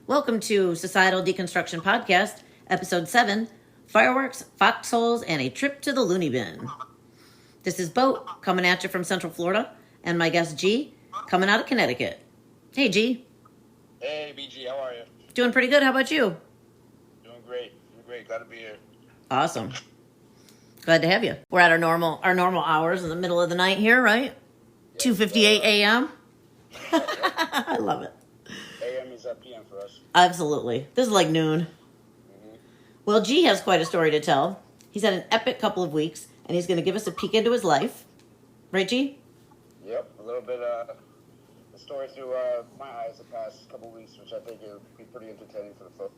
Welcome to Societal Deconstruction Podcast, Episode 7, Fireworks, Foxholes, and a Trip to the Loony Bin. This is Boat, coming at you from Central Florida, and my guest G, coming out of Connecticut. Hey, G. Hey, BG, how are you? Doing pretty good. How about you? Doing great. Glad to be here. Awesome. Glad to have you. We're at our normal hours in the middle of the night here, right? Yes, 2:58 a.m. I love it. AM is at PM for us. Absolutely. This is like noon. Mm-hmm. Well, G has quite a story to tell. He's had an epic couple of weeks, and he's going to give us a peek into his life. Right, G? Yep, a little bit the story through my eyes the past couple weeks, which I think will be pretty entertaining for the folks.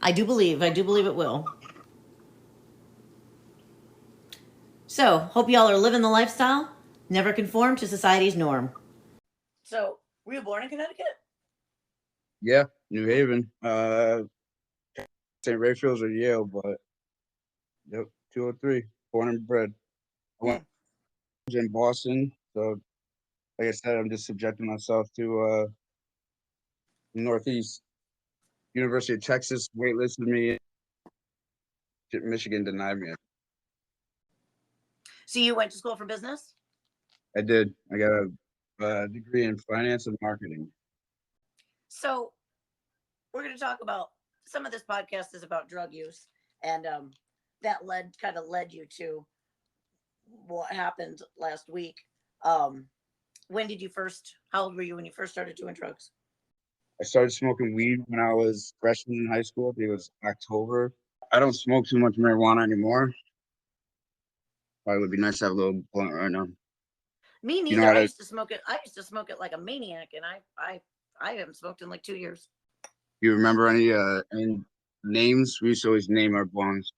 I do believe it will. So, hope y'all are living the lifestyle. Never conform to society's norm. So, were you born in Connecticut? Yeah, New Haven. St. Raphael's or Yale, but yep, 203. Born and bred. I went in Boston, so like I said, I'm just subjecting myself to Northeast. University of Texas waitlisted me. Michigan denied me. So you went to school for business? I did. I got a degree in finance and marketing. So we're going to talk about some of this podcast is about drug use, and that led you to what happened last week. How old were you when you first started doing drugs? I started smoking weed when I was freshman in high school. I think it was October. I don't smoke too much marijuana anymore. Probably would be nice to have a little blunt right now. Me neither. You know, I used to smoke it like a maniac, and I haven't smoked in like 2 years. You remember any names? We used to always name our blondes.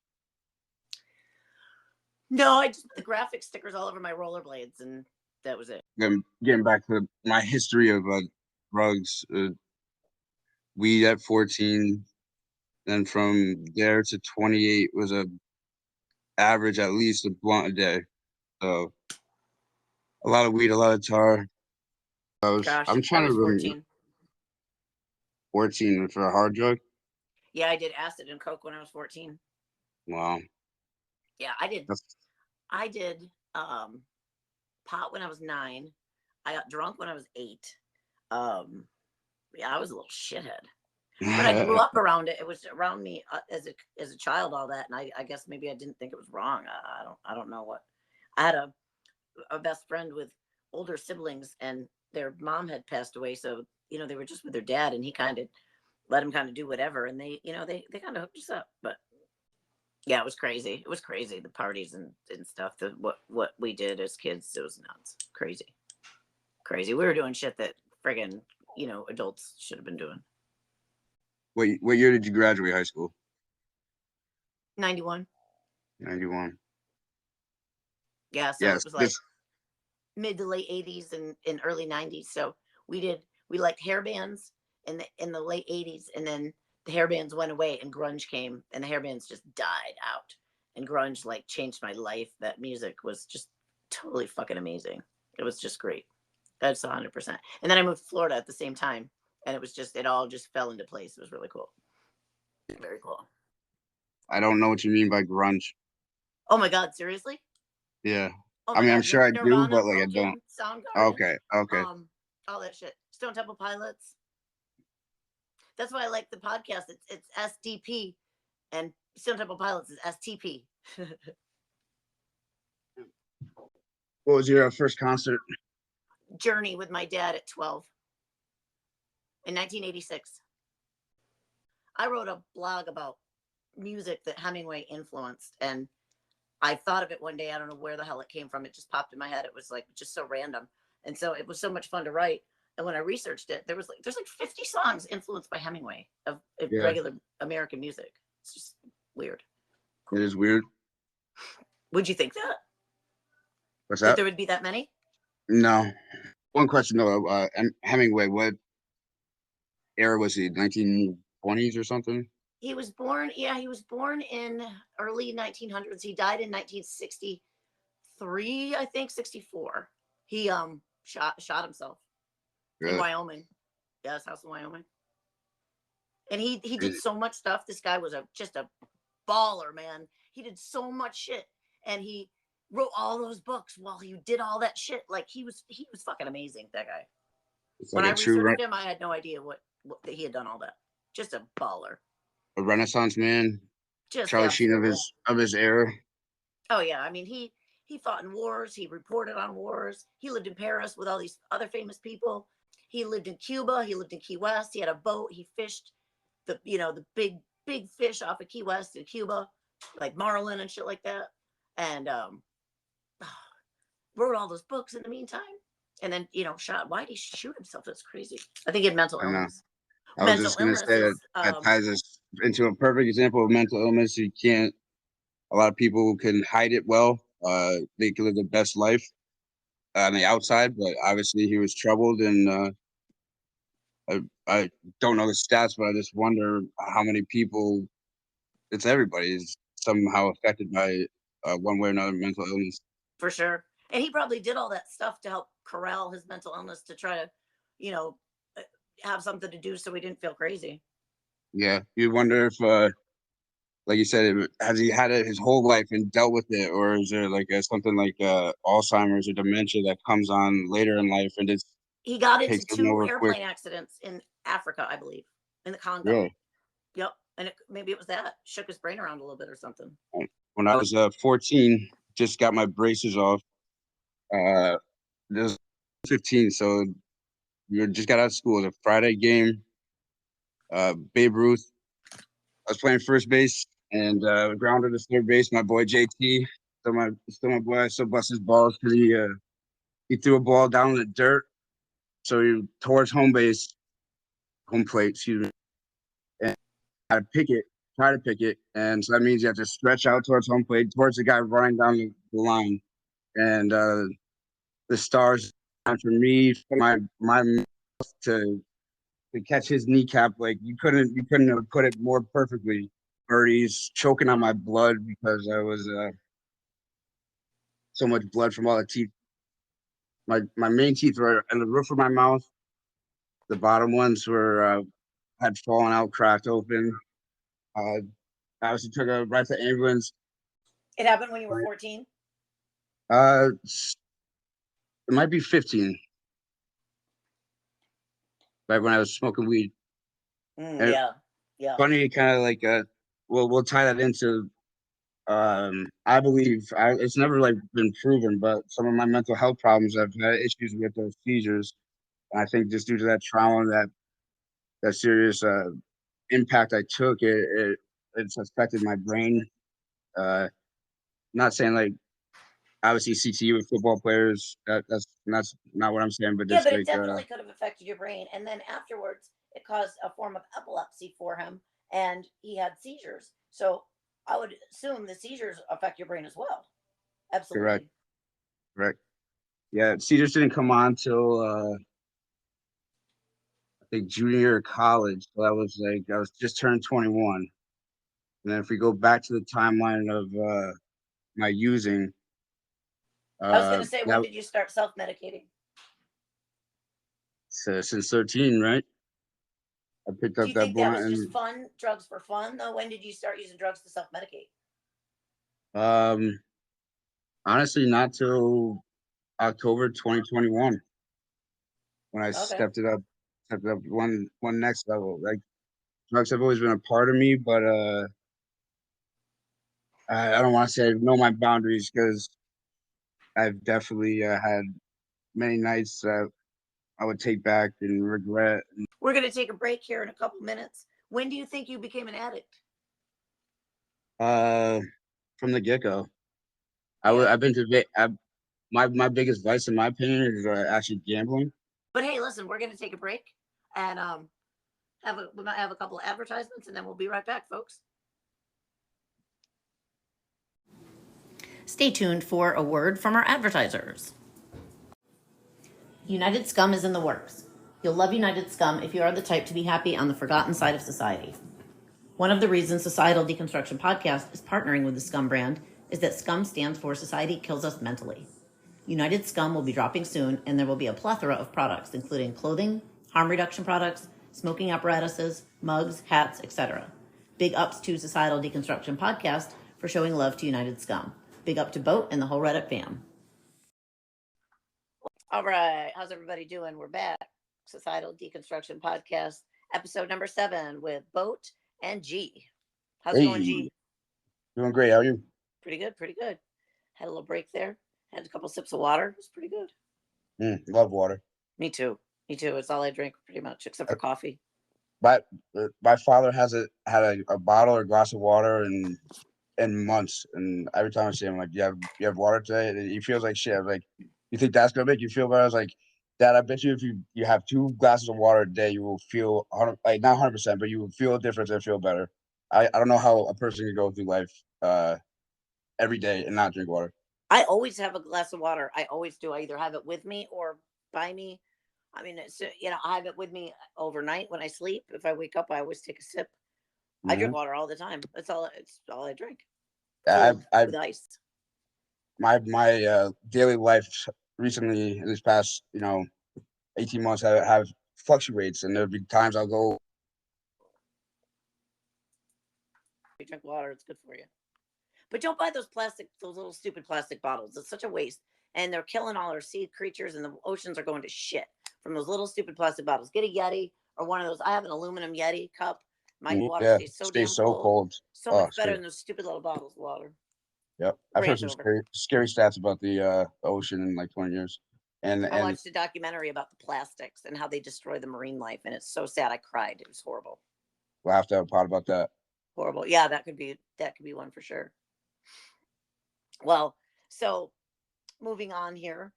No, I just put the graphic stickers all over my rollerblades, and that was it. Getting back to my history of drugs, weed at 14, then from there to 28 was a average at least a blunt a day. So a lot of weed, a lot of tar. I'm trying to remember. 14. 14 for a hard drug? Yeah, I did acid and coke when I was 14. Wow. Yeah, I did pot when I was 9. I got drunk when I was 8. Yeah, I was a little shithead. But I grew up around it. It was around me as a child, all that, and I guess maybe I didn't think it was wrong. I don't know what. I had a best friend with older siblings, and their mom had passed away, so they were just with their dad, and he kind of let him kind of do whatever, and they kind of hooked us up. But yeah, it was crazy. It was crazy, the parties and stuff. What we did as kids, it was nuts. Crazy. We were doing shit that friggin' adults should have been doing. What year did you graduate high school? 91. 91. Yeah, so yes, it was like mid to late 80s and early 90s. So we liked hair bands in the late 80s, and then the hair bands went away and grunge came, and the hair bands just died out, and grunge like changed my life. That music was just totally fucking amazing. It was just great. That's 100%. And then I moved to Florida at the same time, and it all just fell into place. It was really cool. Very cool. I don't know what you mean by grunge. Oh my God, seriously? Yeah. Oh, I mean, God, I'm sure I do, but like I don't. Okay. All that shit. Stone Temple Pilots. That's why I like the podcast. It's SDP, and Stone Temple Pilots is STP. What was your first concert? Journey with my dad at 12 in 1986. I wrote a blog about music that Hemingway influenced, and I thought of it one day. I don't know where the hell it came from. It just popped in my head. It was like just so random, and so it was so much fun to write. And when I researched it, there's like 50 songs influenced by Hemingway of regular American music. It's just weird. Cool. It is weird. Would you think that? What's that? That there would be that many? No. One question though. Hemingway, what era was he? 1920s or something? He was born in early 1900s. He died in 1963, I think, 64. He shot himself. Really? In Wyoming. Yeah, his house in Wyoming. And he did so much stuff. This guy was just a baller, man. He did so much shit, and he wrote all those books while he did all that shit. Like he was fucking amazing. That guy. It's When like I researched him, I had no idea what he had done all that. Just a baller. a Renaissance man. Just Charlie Sheen absolutely. of his era. Oh yeah, I mean he fought in wars. He reported on wars. He lived in Paris with all these other famous people. He lived in Cuba. He lived in Key West. He had a boat. He fished the the big fish off of Key West in Cuba, like marlin and shit like that. And wrote all those books in the meantime. And then shot. Why did he shoot himself? That's crazy. I think he had mental I know. illness. I was just gonna say that ties us into a perfect example of mental illness. You can't. A lot of people can hide it well. They can live the best life on the outside, but obviously he was troubled, and I don't know the stats, but I just wonder how many people. It's everybody is somehow affected by one way or another mental illness. For sure. And he probably did all that stuff to help corral his mental illness to try to, have something to do so he didn't feel crazy. Yeah, you wonder if, like you said, has he had it his whole life and dealt with it, or is there like something like Alzheimer's or dementia that comes on later in life and just he got into takes him 2 over quick? airplane accidents in Africa, I believe, in the Congo. Really? Yep. And maybe it was that shook his brain around a little bit or something. When I was 14, just got my braces off. It was 15, so we just got out of school. It was a Friday game. Babe Ruth. I was playing first base and grounded to third base. My boy JT, still my boy. I still bust his balls because he threw a ball down in the dirt, so he towards home plate, excuse me, and I try to pick it, and so that means you have to stretch out towards home plate, towards the guy running down the line, and the stars for me, for my mouth to catch his kneecap. Like you couldn't have put it more perfectly. Birdie's choking on my blood because I was so much blood from all the teeth. My main teeth were in the roof of my mouth. The bottom ones were had fallen out, cracked open. I obviously took a right to ambulance. It happened when you were 14? It might be 15. Right when I was smoking weed. Yeah. Funny, kind of like we'll tie that into I believe it's never like been proven, but some of my mental health problems, I've had issues with those seizures. And I think just due to that trauma, that serious impact I took, it's affected my brain. Not saying like obviously CTE with football players. That's not what I'm saying, but just but like it definitely could have affected your brain. And then afterwards, it caused a form of epilepsy for him, and he had seizures. So I would assume the seizures affect your brain as well. Absolutely. Correct. Yeah, seizures didn't come on till I think junior year of college. So that was like I was just turned 21. And then if we go back to the timeline of my using, I was going to say, when did you start self-medicating? Since 13, right? I picked up Do you that think that blunt was just fun, drugs for fun, though? When did you start using drugs to self-medicate? Honestly, not till October 2021 when I stepped it up one next level. Like drugs have always been a part of me, but I don't want to say I know my boundaries because I've definitely had many nights that I would take back and regret. We're going to take a break here in a couple minutes. When do you think you became an addict? From the get-go. I've been to my biggest vice, in my opinion, is actually gambling. But hey, listen, we're going to take a break and we might have a couple of advertisements, and then we'll be right back, folks. Stay tuned for a word from our advertisers. United Scum is in the works. You'll love United Scum if you are the type to be happy on the forgotten side of society. One of the reasons Societal Deconstruction Podcast is partnering with the Scum brand is that Scum stands for Society Kills Us Mentally. United Scum will be dropping soon, and there will be a plethora of products, including clothing, harm reduction products, smoking apparatuses, mugs, hats, etc. Big ups to Societal Deconstruction Podcast for showing love to United Scum. Big up to Boat and the whole Reddit fam. All right, how's everybody doing? We're back. Societal Deconstruction Podcast, episode number 7 with Boat and G. How's it going, G? Doing great. How are you? Pretty good, pretty good. Had a little break there. Had a couple sips of water. It was pretty good. Love water. Me too. Me too. It's all I drink pretty much, except for coffee. My father had a bottle or glass of water in months, and every time I see him, I'm like, you have water today? And he feels like shit. I'm like, you think that's gonna make you feel better? I was like, Dad, I bet you if you have 2 glasses of water a day, you will feel like not 100%, but you will feel a difference and feel better. I don't know how a person can go through life every day and not drink water. I always have a glass of water. I always do. I either have it with me or by me. I mean, it's, I have it with me overnight when I sleep. If I wake up, I always take a sip. I drink water all the time. It's all I drink. With ice. My daily life recently in this past 18 months have fluctuates, and there'll be times I'll go. You drink water; it's good for you. But don't buy those little stupid plastic bottles. It's such a waste, and they're killing all our sea creatures, and the oceans are going to shit from those little stupid plastic bottles. Get a Yeti or one of those. I have an aluminum Yeti cup. My water stays so cold. So much better than those stupid little bottles of water. Yep, I've heard some scary stats about the ocean in like 20 years. And I watched a documentary about the plastics and how they destroy the marine life, and it's so sad. I cried. It was horrible. We'll have to have a pod about that. Horrible. Yeah, that could be one for sure. Well, so moving on here,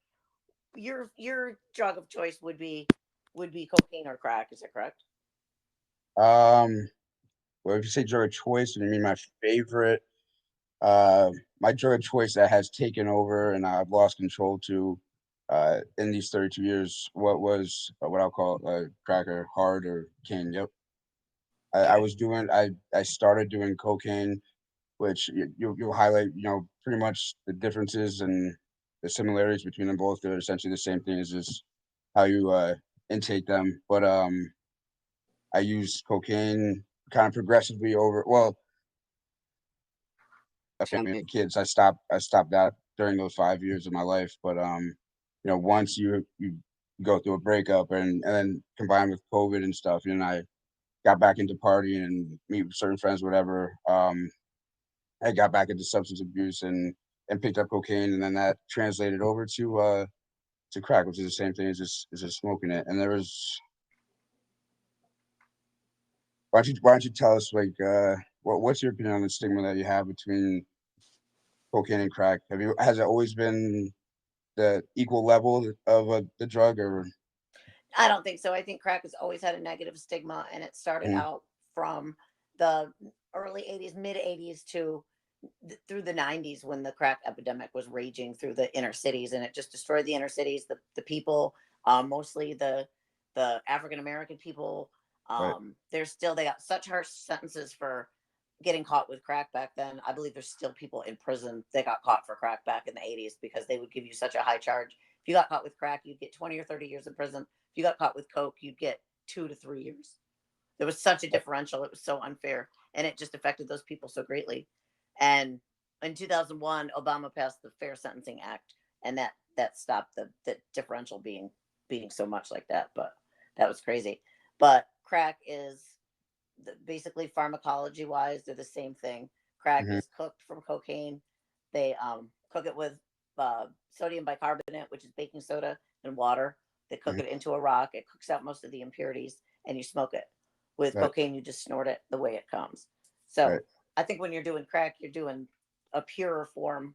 your drug of choice would be cocaine or crack. Is that correct? Well, if you say drug of choice, and you mean my favorite, my drug of choice that has taken over and I've lost control to, in these 32 years, what I'll call crack or hard or cane. Yep. I started doing cocaine, which you'll highlight, pretty much the differences and the similarities between them both. They're essentially the same thing. It's just how you intake them. But I used cocaine kind of progressively over. Well, family and kids. I stopped that during those 5 years of my life. But once you go through a breakup and then combined with COVID and stuff, and I got back into partying and meet with certain friends, whatever. I got back into substance abuse and picked up cocaine, and then that translated over to crack, which is the same thing as just smoking it. And there was, why don't you tell us what's your opinion on the stigma that you have between cocaine and crack? Has it always been the equal level of the drug, or? I don't think so. I think crack has always had a negative stigma, and it started out from the early 80s, mid 80s to through the 90s when the crack epidemic was raging through the inner cities, and it just destroyed the inner cities, the people, mostly the African American people. Right. They got such harsh sentences for getting caught with crack back then. I believe there's still people in prison that got caught for crack back in the 80s because they would give you such a high charge. If you got caught with crack, you'd get 20 or 30 years in prison. If you got caught with coke, you'd get 2 to 3 years. There was such a differential. It was so unfair, and it just affected those people so greatly. And in 2001, Obama passed the Fair Sentencing Act, and that stopped the differential being so much like that. But that was crazy. But crack is basically pharmacology wise, they're the same thing. Crack is cooked from cocaine. They cook it with sodium bicarbonate, which is baking soda, and water. They cook it into a rock. It cooks out most of the impurities, and you smoke it. With cocaine, you just snort it the way it comes. So I think when you're doing crack, you're doing a purer form,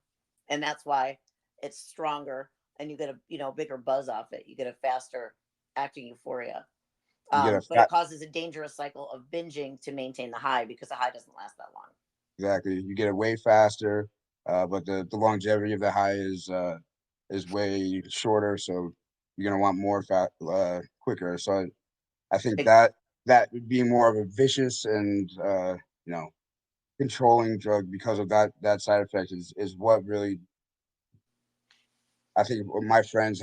and that's why it's stronger, and you get a bigger buzz off it. You get a faster acting euphoria. But it causes a dangerous cycle of binging to maintain the high because the high doesn't last that long. Exactly. You get it way faster, but the longevity of the high is way shorter. So you're gonna want more quicker. So I think that being more of a vicious and controlling drug because of that side effect is what really, I think, my friends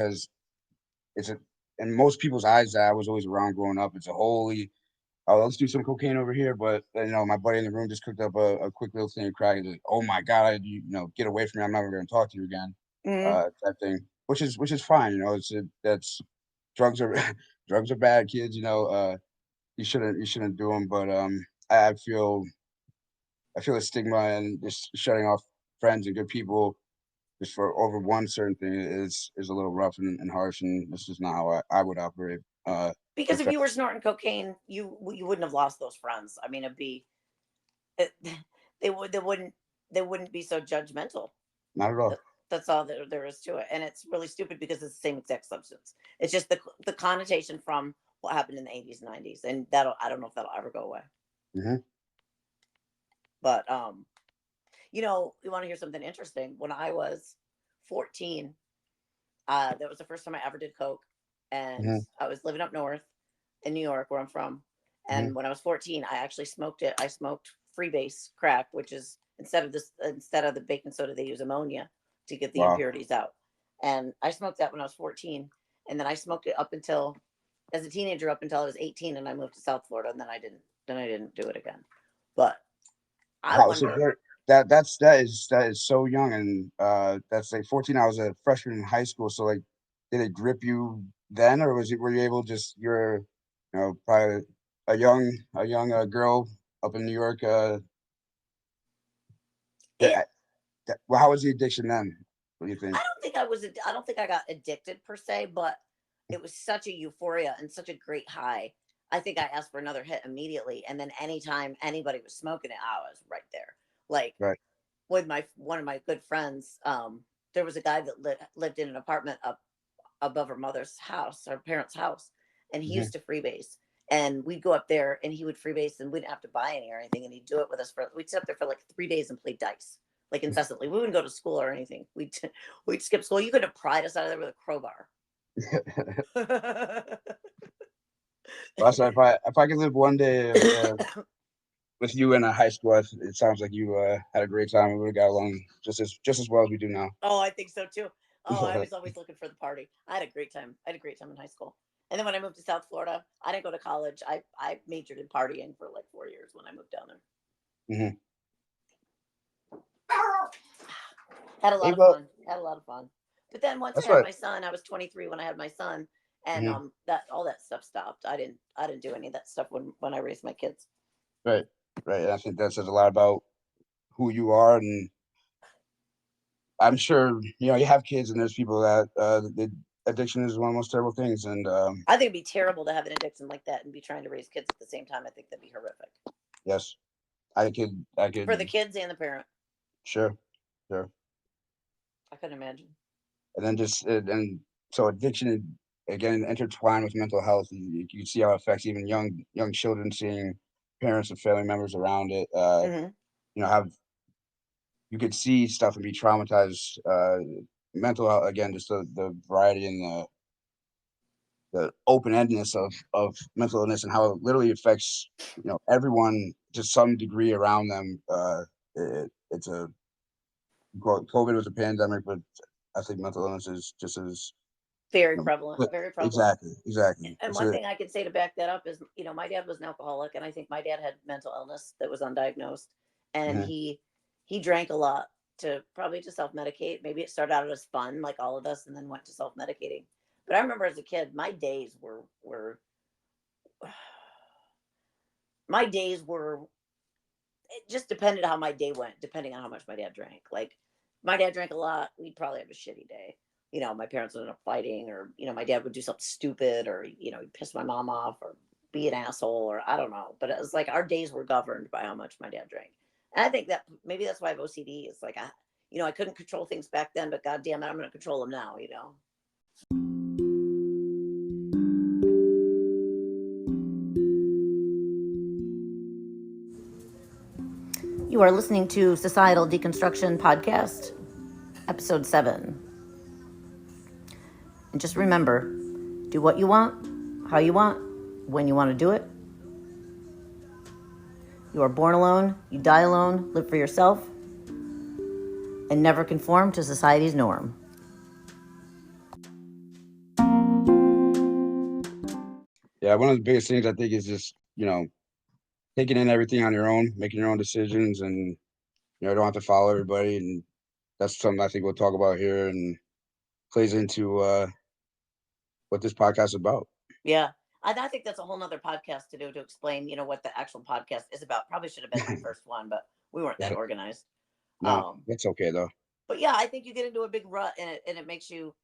in most people's eyes that I was always around growing up, it's a holy, oh, let's do some cocaine over here. But my buddy in the room just cooked up a quick little thing of crack. And like, oh my god, get away from me! I'm never going to talk to you again. Type thing, which is fine. That's drugs are drugs are bad, kids. You shouldn't do them. But I feel a stigma and just shutting off friends and good people just for over one certain thing is a little rough and harsh, and this is not how I would operate. Because if you were snorting cocaine, you wouldn't have lost those friends. I mean, they wouldn't be so judgmental. Not at all. That's all there is to it, and it's really stupid because it's the same exact substance. It's just the connotation from what happened in the 80s and 90s, and I don't know if that'll ever go away. Mm-hmm. But you want to hear something interesting? When I was 14, that was the first time I ever did coke, and I was living up north in New York, where I'm from. And when I was 14, I actually smoked it. I smoked freebase crack, which is instead of the baking soda, they use ammonia to get the impurities out. And I smoked that when I was 14, and then I smoked it as a teenager up until I was 18, and I moved to South Florida, and then I didn't do it again. But I wonder. That is so young, and that's like 14. I was a freshman in high school, so like, did it grip you then, or were you able you're probably a young girl up in New York? Well, how was the addiction then? What do you think? I don't think I got addicted per se, but it was such a euphoria and such a great high. I think I asked for another hit immediately, and then anytime anybody was smoking it, I was right there. Like with one of my good friends, there was a guy that lived in an apartment up above her mother's house, her parents' house, and he used to freebase. And we'd go up there, and he would freebase, and we didn't have to buy any or anything. And he'd do it with us we'd sit up there for like 3 days and play dice, like incessantly. We wouldn't go to school or anything. We'd skip school. You could have pried us out of there with a crowbar. Well, so if I could live one day with you in a high school, it sounds like you had a great time. We would have got along just as well as we do now. Oh, I think so too. Oh, I was always looking for the party. I had a great time. In high school. And then when I moved to South Florida, I didn't go to college. I majored in partying for like 4 years when I moved down there. Had a lot of fun. But then once I had my son, I was 23 when I had my son, and that all that stuff stopped. I didn't do any of that stuff when I raised my kids. Right. I think that says a lot about who you are, and I'm sure you have kids, and there's people that the addiction is one of the most terrible things. And I think it'd be terrible to have an addiction like that and be trying to raise kids at the same time. I think that'd be horrific. Yes, I could for the kids and the parent. Sure. I couldn't imagine. And then so addiction again intertwined with mental health. You see how it affects even young children, seeing parents and family members around it. Have you could see stuff and be traumatized. Mental health, again, just the variety and the open-endedness of mental illness and how it literally affects everyone to some degree around them. It's a COVID was a pandemic, but I think mental illness is just as very prevalent. Exactly. And one thing I could say to back that up is, my dad was an alcoholic, and I think my dad had mental illness that was undiagnosed, and he drank a lot to self-medicate. Maybe it started out as fun, like all of us, and then went to self-medicating. But I remember as a kid, my days were it just depended how my day went, depending on how much my dad drank. Like, my dad drank a lot, we'd probably have a shitty day. My parents would end up fighting, or, my dad would do something stupid, or, he'd piss my mom off, or be an asshole, or I don't know. But it was like our days were governed by how much my dad drank. And I think that maybe that's why I have OCD. It's like, I couldn't control things back then, but God damn it, I'm going to control them now, You are listening to Societal Deconstruction Podcast, Episode 7. And just remember, do what you want, how you want, when you want to do it. You are born alone, you die alone, live for yourself, and never conform to society's norm. Yeah, one of the biggest things I think is just, taking in everything on your own, making your own decisions, and don't have to follow everybody. And that's something I think we'll talk about here, and plays into what this podcast is about. Yeah. I think that's a whole nother podcast to do to explain, what the actual podcast is about. Probably should have been my first one, but we weren't that organized. No, that's okay though. But yeah, I think you get into a big rut and it makes you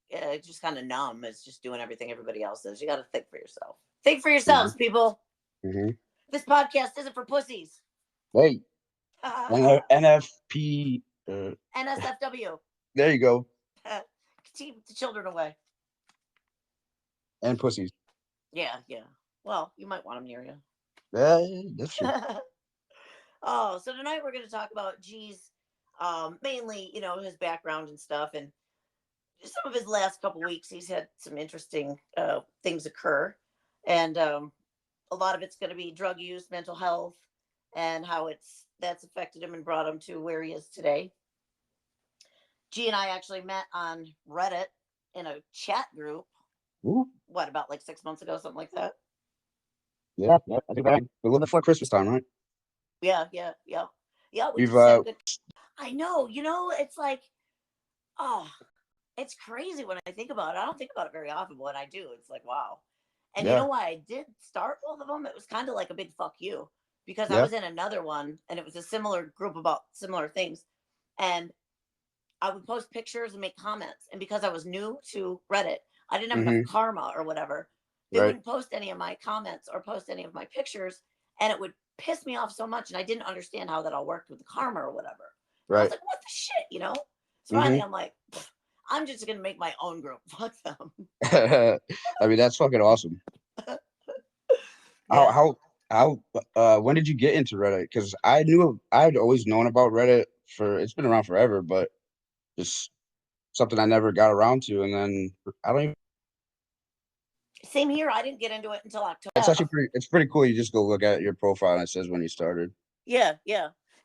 just kind of numb. It's just doing everything everybody else does. You got to think for yourself. Think for yourselves, people. This podcast isn't for pussies. Hey, NFP. NSFW. There you go. Keep the children away. And pussies. Yeah. Well, you might want them near you. That's true. Oh, so tonight we're going to talk about G's, mainly, his background and stuff. And some of his last couple weeks, he's had some interesting things occur. And a lot of it's going to be drug use, mental health, and how that's affected him and brought him to where he is today. G and I actually met on Reddit in a chat group. Ooh. What, about like 6 months ago, something like that? Yeah. I think a little before Christmas time, right? Yeah. We've good... I know, it's like, it's crazy when I think about it. I don't think about it very often, but when I do, it's like, wow. And you know why I did start both of them? It was kind of like a big fuck you, because I was in another one and it was a similar group about similar things. And I would post pictures and make comments. And because I was new to Reddit, I didn't have enough karma or whatever. They wouldn't post any of my comments or post any of my pictures. And it would piss me off so much. And I didn't understand how that all worked with the karma or whatever. I was like, what the shit, So finally I'm like, I'm just going to make my own group. Fuck them. I mean, that's fucking awesome. How when did you get into Reddit? Because I'd always known about Reddit it's been around forever, but just something I never got around to. And then I don't even. Same here. I didn't get into it until October. It's actually pretty cool. You just go look at your profile and it says when you started. Yeah.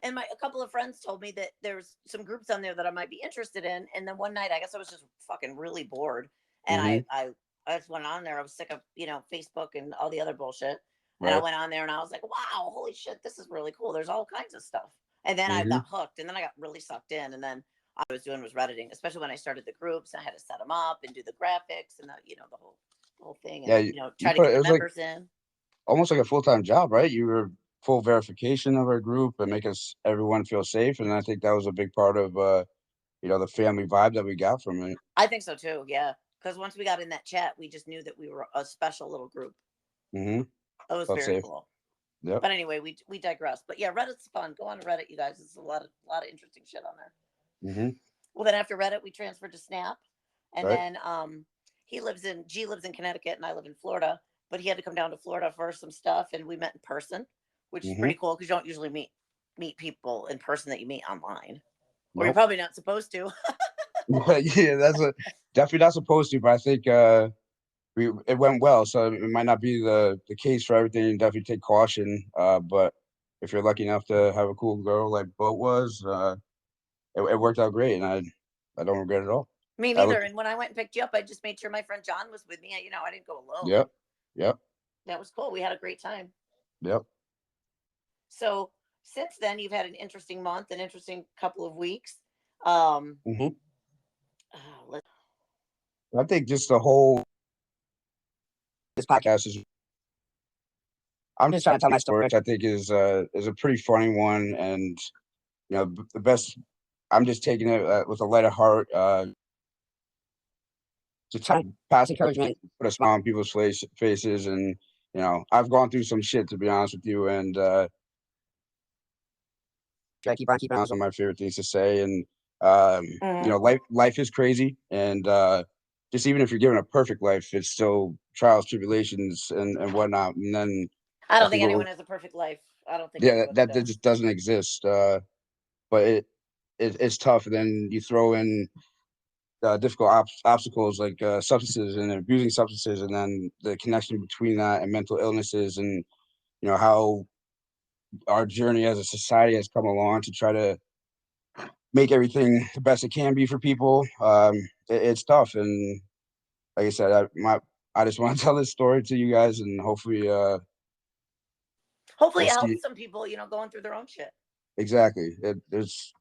And a couple of friends told me that there's some groups on there that I might be interested in. And then one night, I guess I was just fucking really bored. And I just went on there. I was sick of, Facebook and all the other bullshit. And I went on there and I was like, wow, holy shit, this is really cool. There's all kinds of stuff. And then I got hooked, and then I got really sucked in. And then all I was doing was Redditing, especially when I started the groups. I had to set them up and do the graphics and the whole thing. And, try to get the members in. Almost like a full-time job, right? You were full verification of our group and make everyone feel safe. And I think that was a big part of, the family vibe that we got from it. I think so too. Yeah. Because once we got in that chat, we just knew that we were a special little group. It was very cool. Yep. But anyway, we digress. But yeah, Reddit's fun. Go on to Reddit, you guys. There's a lot of interesting shit on there. Well, then after Reddit, we transferred to Snap. And then G lives in Connecticut and I live in Florida. But he had to come down to Florida for some stuff, and we met in person, which is pretty cool because you don't usually meet people in person that you meet online. Or you're probably not supposed to. Yeah, that's definitely not supposed to, but I think it went well. So it might not be the case for everything. Definitely take caution. But if you're lucky enough to have a cool girl like Boat was, it worked out great, and I don't regret it at all. Me neither. And when I went and picked you up, I just made sure my friend John was with me. I didn't go alone. Yep. That was cool. We had a great time. Yep. So since then, you've had an interesting month, an interesting couple of weeks. I think just the whole this podcast is. I'm just trying to tell my story, which I think is a pretty funny one, and the best. I'm just taking it with a lighter heart. To try to pass encouragement, put a smile on people's faces, and I've gone through some shit, to be honest with you, and try to keep on some of my favorite things to say, and life is crazy, and just even if you're given a perfect life, it's still trials, tribulations, and whatnot, and then I don't think anyone has a perfect life. I don't think that just doesn't exist, but it's tough, and then you throw in difficult obstacles like substances and abusing substances, and then the connection between that and mental illnesses, and how our journey as a society has come along to try to make everything the best it can be for people. It's tough, and like I said, I just want to tell this story to you guys, and hopefully Hopefully we'll it helps see. some people, going through their own shit. Exactly. Because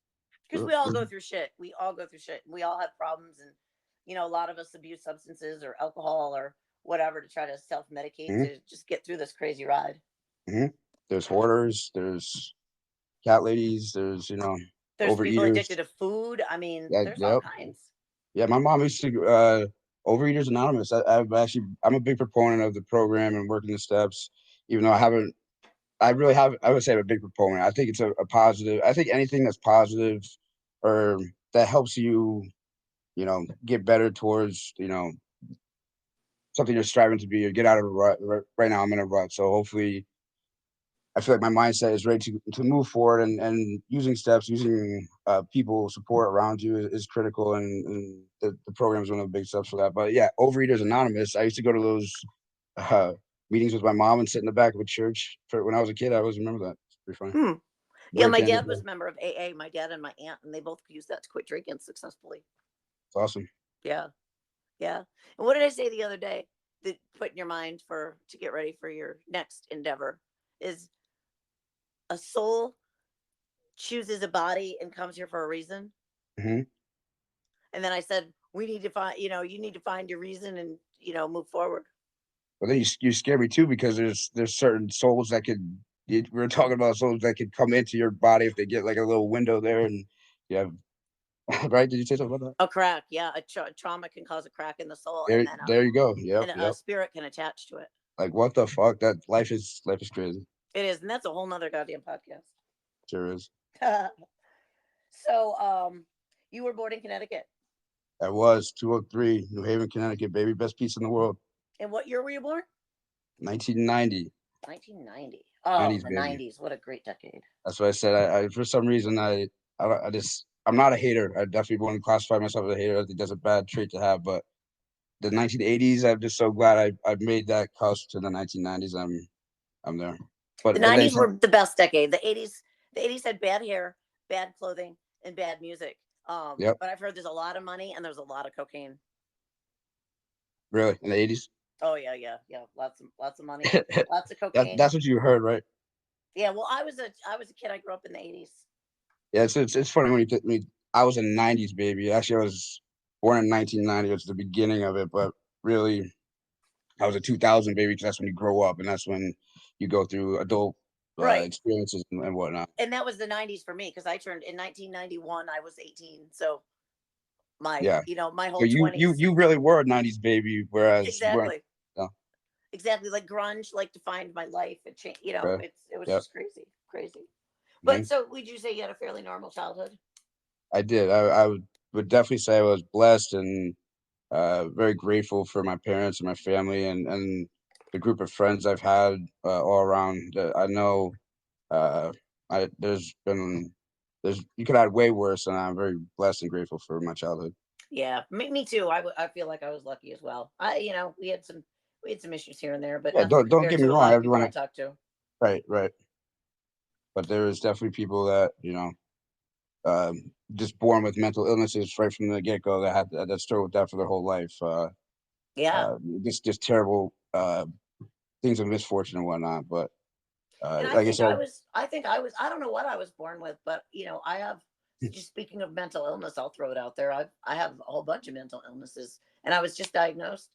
we all go through shit. We all go through shit. We all have problems, and a lot of us abuse substances or alcohol or whatever to try to self-medicate Mhm, to just get through this crazy ride. mhm. There's hoarders, there's cat ladies, there's There's people overeaters. addicted to food. I mean, Yeah, there's all yep. kinds. Yeah, my mom used to Overeaters Anonymous. I'm a big proponent of the program and working the steps, even though I haven't. I really have. I would say I'm a big proponent. I think it's a positive. I think anything that's positive or that helps you, get better towards something you're striving to be or get out of a rut. Right now, I'm in a rut, so hopefully I feel like my mindset is ready to move forward, and using steps, using people support around you is critical, and the program is one of the big steps for that. But yeah, Overeaters Anonymous. I used to go to those uh, meetings with my mom and sit in the back of a church for when I was a kid. I always remember that. It's pretty funny. Hmm. Yeah, Very my candid. dad was a member of AA. My dad and my aunt, and they both used that to quit drinking successfully. It's awesome. Yeah, yeah. And what did I say the other day? That put in your mind to get ready for your next endeavor is a soul chooses a body and comes here for a reason. Hmm. And then I said, we need to find, you need to find your reason and, move forward. But then you scare me too because there's certain souls that could. We're talking about souls that could come into your body if they get like a little window there, and yeah, right? Did you say something about that? A crack. Yeah. Trauma can cause a crack in the soul, and then There you go. Yep, and a yep. spirit can attach to it. Like what the fuck? That life is crazy. It is. And that's a whole nother goddamn podcast. Sure is. So, you were born in Connecticut. That was 203 New Haven, Connecticut, baby. Best pizza in the world. And what year were you born? 1990. 1990. Oh, 90s, the baby. 90s. What a great decade. That's what I said. I for some reason I'm not a hater. I definitely wouldn't classify myself as a hater. I think that's a bad trait to have. But the 1980s, I'm just so glad I've made that cusp to the 1990s. I'm there. The But and then 90s were the best decade. The 80s had bad hair, bad clothing, and bad music. Yep. But I've heard there's a lot of money and there's a lot of cocaine. Really in the 80s. Oh yeah, yeah, yeah. Lots of money, lots of cocaine. That's what you heard, right? Yeah. Well, I was a kid. I grew up in the 80s. Yeah, it's funny when I was a 90s baby. Actually, I was born in 1990. It's the beginning of it, but really, I was a 2000 baby because that's when you grow up and that's when you go through adult Right. experiences and whatnot. And that was the 90s for me because I turned in 1991. I was 18. So my, Yeah. my So whole you 20s. really were a 90s baby, whereas you weren't. Exactly. Exactly. Like grunge, like defined my life. It changed. Okay. It was Yep. just crazy, crazy. Hmm. But so, would you say you had a fairly normal childhood? I did. I would definitely say I was blessed and very grateful for my parents and my family and the group of friends I've had all around. I know I there's you could have way worse, and I'm very blessed and grateful for my childhood. Yeah, me too. I feel like I was lucky as well. We had some issues here and there, but Yeah, nothing don't compared get me to a wrong, lot of people everyone. I talk to. Right. But there is definitely people that just born with mental illnesses right from the get go that struggle with that for their whole life. Yeah, Just terrible things of misfortune and whatnot. But and I like I think I said, was. I think I was. I don't know what I was born with, but I have. Just speaking of mental illness, I'll throw it out there. I have a whole bunch of mental illnesses, and I was just diagnosed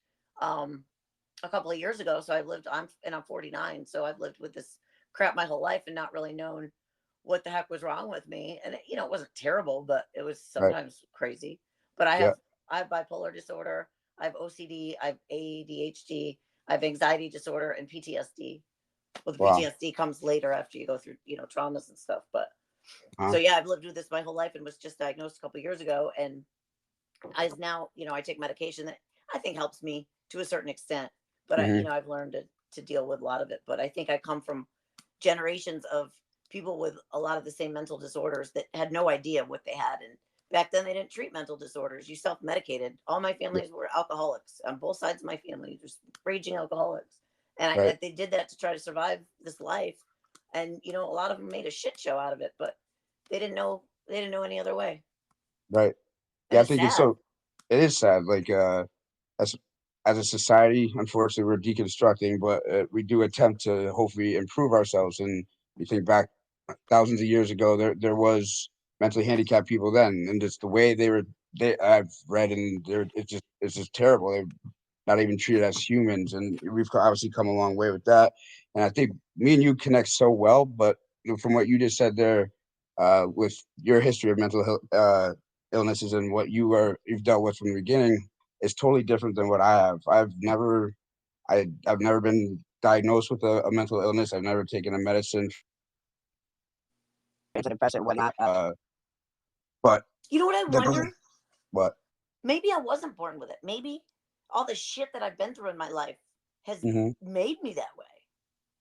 a couple of years ago. So I'm 49, so I've lived with this crap my whole life and not really known what the heck was wrong with me. And it wasn't terrible, but it was right, sometimes crazy. But I yeah, have I have bipolar disorder, I have OCD, I have ADHD, I have anxiety disorder and PTSD. Well, the wow, PTSD comes later after you go through traumas and stuff. But huh? so yeah, I've lived with this my whole life and was just diagnosed a couple of years ago. And I take medication that I think helps me to a certain extent, but Hmm. I've learned to deal with a lot of it. But I think I come from generations of people with a lot of the same mental disorders that had no idea what they had. And back then they didn't treat mental disorders. You self-medicated. All my families were alcoholics on both sides of my family, just raging alcoholics. And Right, they did that to try to survive this life. And a lot of them made a shit show out of it, but they didn't know any other way. right. And Yeah, I it's think it's sad. so. It is sad. Like that's. as a society, unfortunately, we're deconstructing, but we do attempt to hopefully improve ourselves. And you think back thousands of years ago, there was mentally handicapped people then, and just the way I've read, and it's just terrible. They're not even treated as humans, and we've obviously come a long way with that. And I think me and you connect so well. But from what you just said there, with your history of illnesses and what you've dealt with from the beginning, is totally different than what I have. I've never been diagnosed with a mental illness. I've never taken a medicine, depression, whatnot. But You know what I that doesn't. wonder? What? Maybe I wasn't born with it. Maybe all the shit that I've been through in my life has Hmm. made me that way.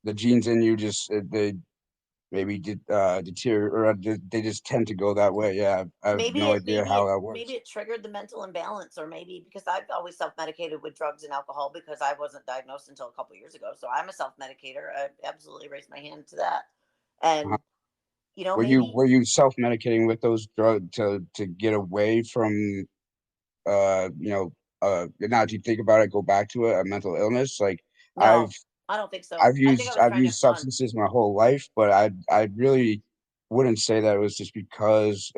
The genes in you just they maybe deteriorate, or they just tend to go that way. Yeah, I have Maybe no it idea maybe how it that maybe works. it triggered the mental imbalance, or maybe because I've always self-medicated with drugs and alcohol because I wasn't diagnosed until a couple years ago. So I'm a self-medicator. I absolutely raise my hand to that. Uh-huh. And Were you maybe were you self medicating with those drugs to get away from now that you think about it, go back to it, a mental illness? Like I've no, I don't think so. I've I think I used was I've trying to used have fun. substances my whole life, but I really wouldn't say that it was just because.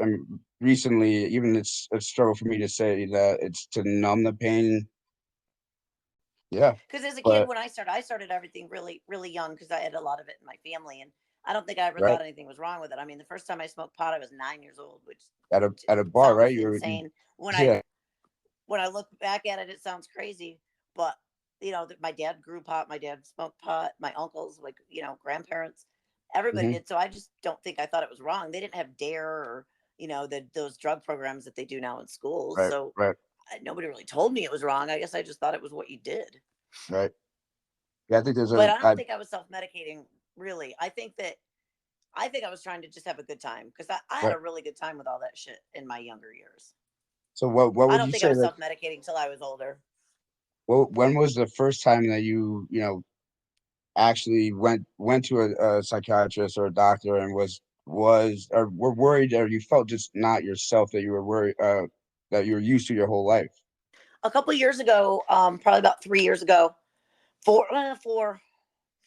Recently, even it's a struggle for me to say that it's to numb the pain. Yeah, Because as a kid, but when I started everything really, really young because I had a lot of it in my family, and I don't think I ever right thought anything was wrong with it. I mean, the first time I smoked pot, I was 9 years old, which at a bar, right? sounds insane. Yeah. When I look back at it, it sounds crazy, but my dad grew pot, my dad smoked pot, my uncles, like grandparents, everybody Hmm. did. So I just don't think I thought it was wrong. They didn't have Dare or those drug programs that they do now in schools. Right, So right, nobody really told me it was wrong. I guess I just thought it was what you did. right. Yeah, I think there's But a I don't think I was self medicating. Really, I think I was trying to just have a good time because I had right. a really good time with all that shit in my younger years. So what I would don't you think I say was that? self medicating till I was older. Well, when was the first time that you actually went to a psychiatrist or a doctor and was or were worried, or you felt just not yourself, that you were worried that you were used to your whole life? A couple of years ago, probably about 3 years ago, four, four,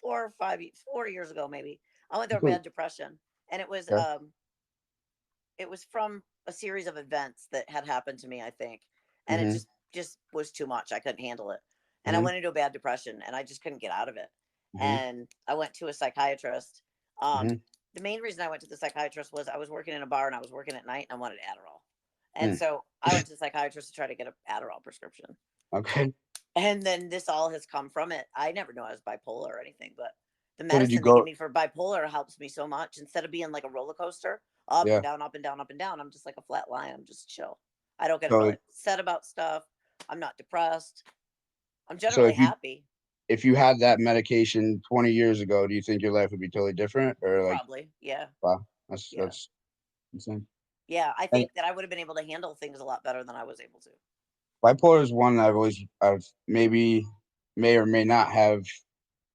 4 or 5, 4 years ago, maybe I went through a Okay. bad depression, and Okay. it was from a series of events that had happened to me, I think, and it Hmm. just was too much. I couldn't handle it, and I Hmm. went into a bad depression, and I just couldn't get out of it. Hmm. And I went to a psychiatrist. Um, Hmm. the main reason I went to the psychiatrist was I was working in a bar and I was working at night and I wanted Adderall, and Hmm. so I went to the psychiatrist to try to get an Adderall prescription. Okay. And then this all has come from it. I never knew I was bipolar or anything, but the So did you medicine they give go? me for bipolar helps me so much. Instead of being like a roller coaster, up and Yeah. down, up and down, up and down, I'm just like a flat line. I'm just chill. I don't get So really upset about stuff. I'm not depressed. I'm so generally happy. if you had that medication 20 years ago, do you think your life would be totally different, or like, Probably. Yeah. wow, that's Yeah. insane. Yeah. I And think that I would have been able to handle things a lot better than I was able to. bipolar is one that I've maybe may or may not have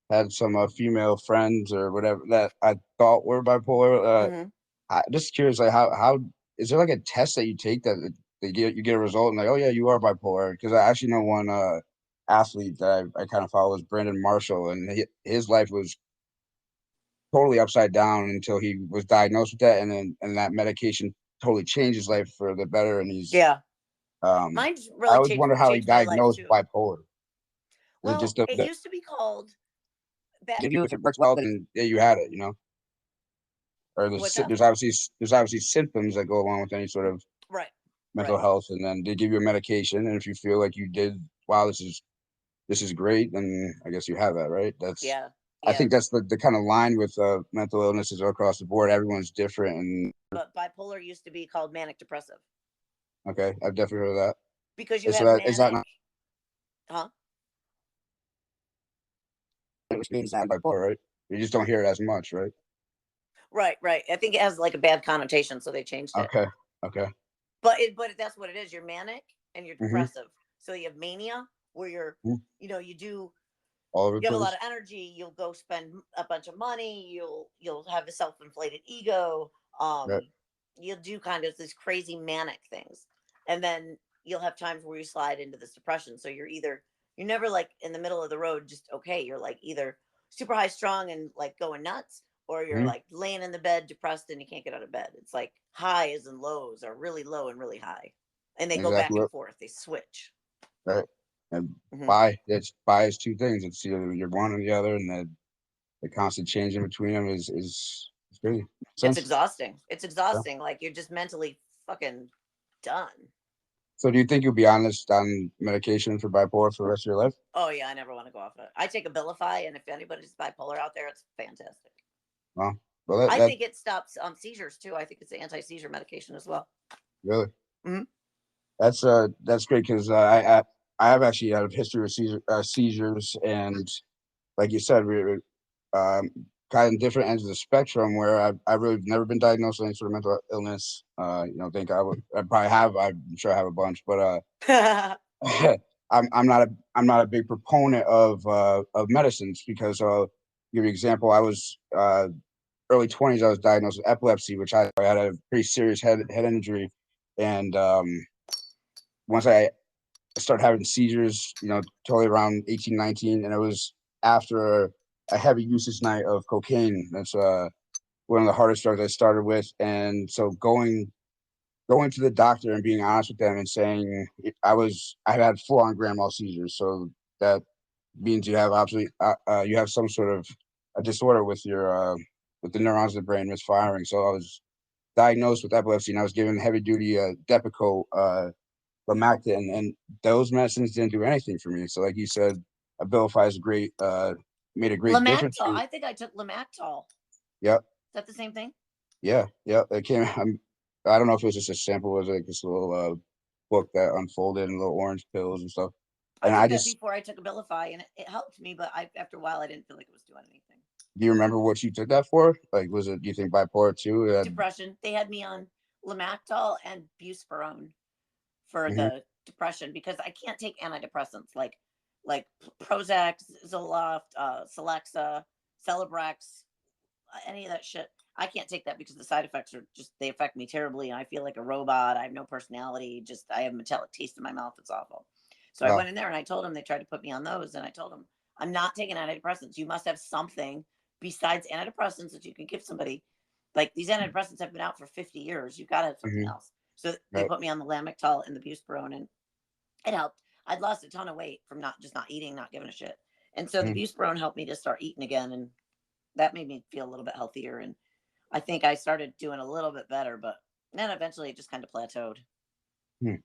had some female friends or whatever that I thought were bipolar. Hmm. Just curious, like how is there like a test that you take that you get a result and like, oh yeah, you are bipolar? Because I actually know one athlete that I kind of follow was Brandon Marshall, and his life was totally upside down until he was diagnosed with that, and that medication totally changed his life for the better. And he's Yeah. um, Mine's I really always wonder how he changed my life diagnosed too. bipolar. Is it Well, just it used to be called back. if it works well, then yeah, you had it, or What's that? there's obviously symptoms that go along with any sort of Right. mental Right. health, and then they give you a medication, and if you feel like you did, wow, this is great, then I guess you have that, right? Yeah. I Yeah. think that's the kind of line with mental illnesses across the board. Everyone's different, and But bipolar used to be called manic depressive okay, I've definitely heard of that. because you And so have that is that manic, not huh? which means that bipolar, right? You just don't hear it as much, right? Right, right. I think it has like a bad connotation, so they changed it. Okay, okay. But that's what it is. You're manic and you're Hmm. depressive. So you have mania where All over the you have a lot place. of energy. You'll go spend a bunch of money. You'll have a self inflated ego. Right. You'll do kind of these crazy manic things, and then you'll have times where you slide into this depression. So you're either You're never like in the middle of the road, just okay. You're like either super high strung and like going nuts, or you're Mhm. like laying in the bed depressed and you can't get out of bed. It's like highs and lows are really low and really high, and they go back Exactly and what, forth. They switch. right. And Hmm. bi is two things. It's either you're one or the other, and the constant change in between them is crazy. Makes It's sense. exhausting. It's Yeah. exhausting. Like you're just mentally fucking done. So do you think you'll be honest on medication for bipolar for the rest of your life? Oh yeah, I never want to go off it. I take Abilify, and if anybody's bipolar out there, it's fantastic. Well, well, that, I that think it stops seizures too. I think it's an anti-seizure medication as well. really. Hmm. That's great because I have actually had a history of seizures, and like you said, we're kind of different ends of the spectrum where I really never been diagnosed with any sort of mental illness. Think I probably have. I'm sure I have a bunch, but I'm not a big proponent of medicines because give you an example. I was early 20s. I was diagnosed with epilepsy, which I had a pretty serious head injury, and once I started having seizures, totally around 18, 19, and it was after a heavy usage night of cocaine. That's one of the hardest drugs I started with, and so going to the doctor and being honest with them and saying I had full on grand mal seizures, so that means you have absolutely you have some sort of a disorder with the neurons of the brain misfiring. So I was diagnosed with epilepsy, and I was given heavy duty Depakote, Lamictal, and those medicines didn't do anything for me. So, like you said, Abilify is made a great difference. Lamactol. I think I took Lamactol. Yep, Is that the same thing? yeah. It came. I don't know if it was just a sample, it was like this little book that unfolded and little orange pills and stuff. I And I took that just before I took Abilify, and it helped me. But after a while, I didn't feel like it was doing anything. do you remember what you took that for? Like, was it? Do you think bipolar too? Depression. They had me on Lamactol and buspirone for Mhm. the depression because I can't take antidepressants like Prozac, Zoloft, Celexa, Celebrex, any of that shit. I can't take that because the side effects are just they affect me terribly, and I feel like a robot. I have no personality. Just I have a metallic taste in my mouth. It's awful. So I Wow. went in there and I told them they tried to put me on those, and I told them I'm not taking antidepressants. You must have something besides antidepressants that you can give somebody. Like these antidepressants have been out for 50 years. You've got to have something Hmm. else. So they Right. put me on the Lamictal and the buspirone, and it helped. I'd lost a ton of weight from not eating, not giving a shit. And so the Mhm. buspirone helped me to start eating again, and that made me feel a little bit healthier. And I think I started doing a little bit better, but then eventually it just kind of plateaued. Hmm.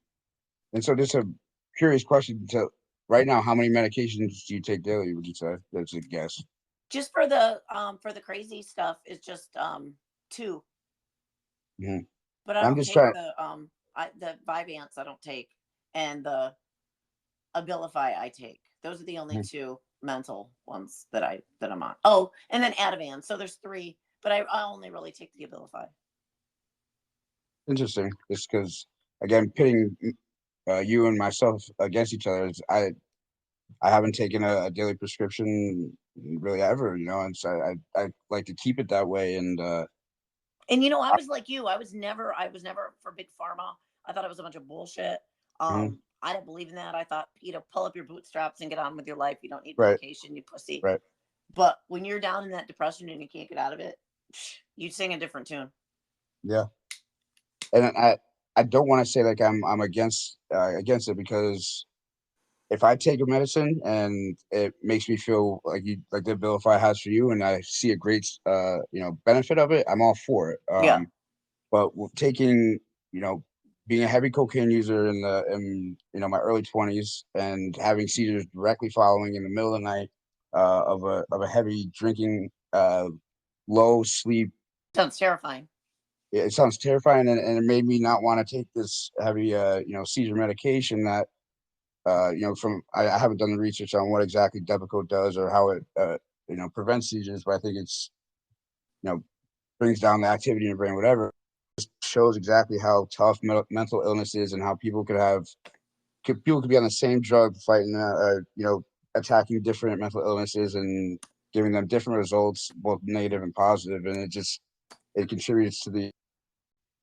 And so, just a curious question. So, right now, how many medications do you take daily? Would you say? That's a guess. Just for the crazy stuff is just two, Hmm. but I I'm don't just take trying. the Vyvanse I don't take, and the Abilify I take. Those are the only Mhm. two mental ones that I'm on. Oh, and then Ativan. So there's three, but I only really take the Abilify. Interesting. Just because, again, pitting you and myself against each other, I haven't taken a daily prescription really ever, and so I like to keep it that way. And And I I, was like you. I was never for big pharma. I thought it was a bunch of bullshit. mhm. I didn't believe in that. I thought, pull up your bootstraps and get on with your life. You don't need Right, medication, you pussy. right, But when you're down in that depression and you can't get out of it, you sing a different tune. yeah. And I don't want to say like I'm against it because if I take a medicine and it makes me feel like the Abilify has for you, and I see a great benefit of it, I'm all for it. Yeah. But taking, you know, being a heavy cocaine user in my early 20s and having seizures directly following in the middle of the night of a heavy drinking, low sleep, Sounds terrifying. it sounds terrifying, and it made me not want to take this heavy seizure medication that from I haven't done the research on what exactly Depakote does or how it prevents seizures, but I think it's you know brings down the activity in the brain, whatever. Shows exactly how tough mental illness is and how people could be on the same drug fighting attacking different mental illnesses and giving them different results, both negative and positive, and it contributes to the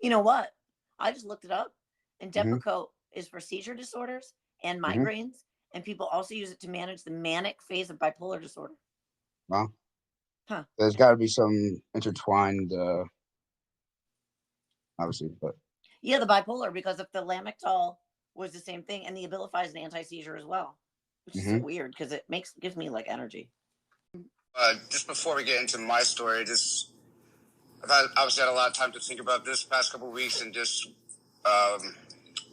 You know what? I just looked it up, and hmm Depakote is for seizure disorders and hmm migraines and people also use it to manage the manic phase of bipolar disorder. Wow. Huh. There's got to be some intertwined, obviously, but Yeah, the bipolar, because if the Lamictal was the same thing, and the Abilify is an anti-seizure as well, which is so weird because it gives me like energy. Just before we get into my story, I've obviously had a lot of time to think about this past couple of weeks and just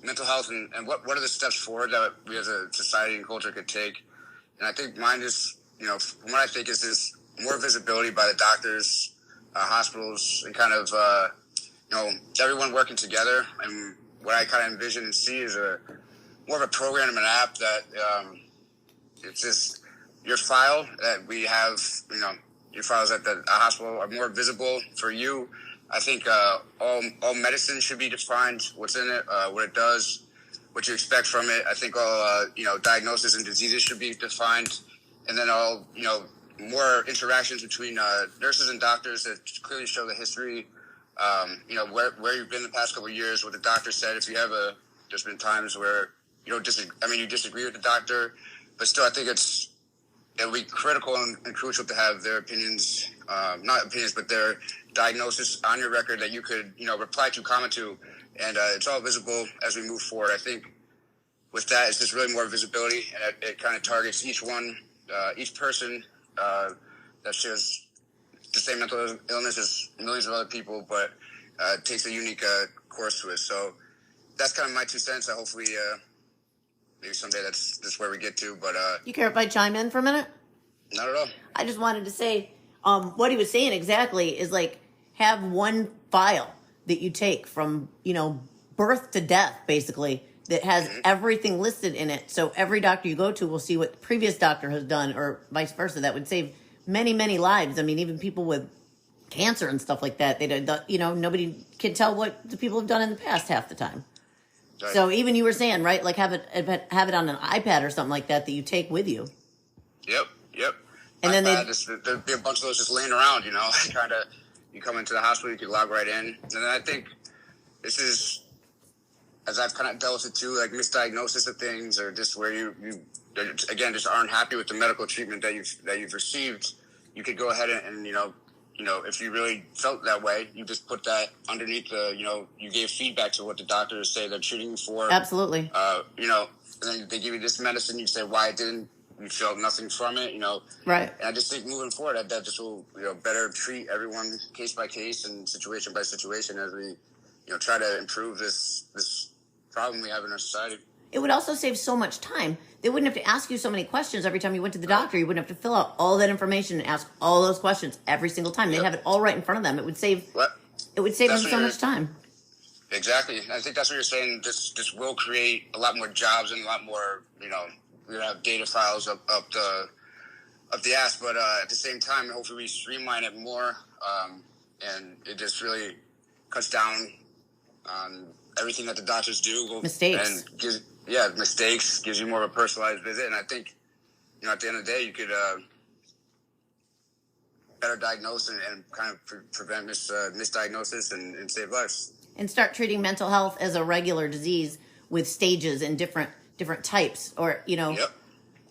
mental health and what are the steps forward that we as a society and culture could take. And I think mine is, from what I think is this more visibility by the doctors, hospitals, and kind of, everyone working together. And what I kind of envision and see is more of a program and an app that it's just your file that we have, your files at the hospital are more visible for you. I think all medicine should be defined, what's in it, what it does, what you expect from it. I think all, diagnoses and diseases should be defined. And then all, more interactions between nurses and doctors that clearly show the history, where you've been the past couple of years, what the doctor said. If you have there's been times where you disagree with the doctor, but still I think it'll be critical and crucial to have their opinions, not opinions, but their diagnosis on your record that you could, reply to, comment to, and it's all visible as we move forward. I think with that, it's just really more visibility, and it kind of targets each person that shares the same mental illness as millions of other people, but takes a unique course to it. So that's kind of my 2 cents. Hopefully, maybe someday that's where we get to. But you care if I chime in for a minute? Not at all. I just wanted to say, what he was saying exactly is like have one file that you take from birth to death, basically, that has everything listed in it. So every doctor you go to will see what the previous doctor has done, or vice versa. That would save many, many lives. I mean, even people with cancer and stuff like that, nobody can tell what the people have done in the past half the time. Right. So even you were saying, right, like have it on an iPad or something like that you take with you. Yep. And then there'd be a bunch of those just laying around, kind of. You come into the hospital, you can log right in, and then I think this is, as I've kind of dealt with it too, like misdiagnosis of things, or just where you again just aren't happy with the medical treatment that you've received. You could go ahead and if you really felt that way, you just put that underneath you gave feedback to what the doctors say they're treating you for. Absolutely. And then they give you this medicine, you say why it didn't. You felt nothing from it, Right. And I just think moving forward, that just will, better treat everyone case by case and situation by situation as we, try to improve this problem we have in our society. It would also save so much time. They wouldn't have to ask you so many questions every time you went to the doctor. You wouldn't have to fill out all that information and ask all those questions every single time. They'd have it all right in front of them. It would save them so much time. Exactly. I think that's what you're saying. This will create a lot more jobs and a lot more, we're going to have data files up the ass, but at the same time, hopefully we streamline it more, and it just really cuts down on everything that the doctors do. Mistakes. And mistakes, gives you more of a personalized visit, and I think, at the end of the day, you could better diagnose and kind of prevent misdiagnosis and save lives. And start treating mental health as a regular disease with stages and different types, or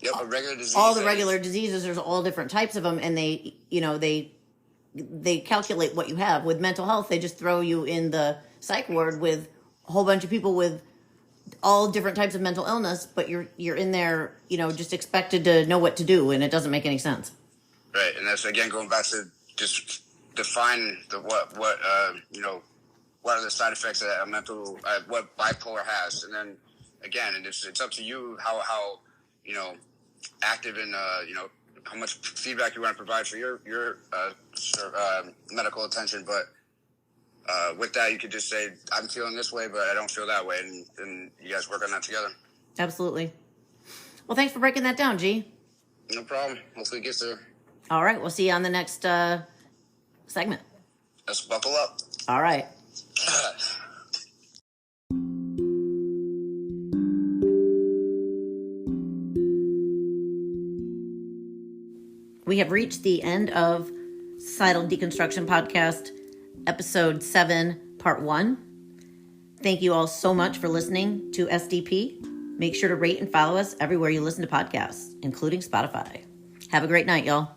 Yep, a regular disease. All the regular diseases, there's all different types of them, and they calculate what you have. With mental health, they just throw you in the psych ward with a whole bunch of people with all different types of mental illness, but you're in there, just expected to know what to do, and it doesn't make any sense. Right, and that's again going back to just define what are the side effects that what bipolar has, and then again, and it's up to you how active and how much feedback you want to provide for your medical attention. But with that, you could just say, I'm feeling this way, but I don't feel that way, and you guys work on that together. Absolutely. Well, thanks for breaking that down, G. No problem. Hopefully it gets there. All right, we'll see you on the next segment. Let's buckle up. All right. We have reached the end of Societal Deconstruction Podcast, Episode 7, Part 1. Thank you all so much for listening to SDP. Make sure to rate and follow us everywhere you listen to podcasts, including Spotify. Have a great night, y'all.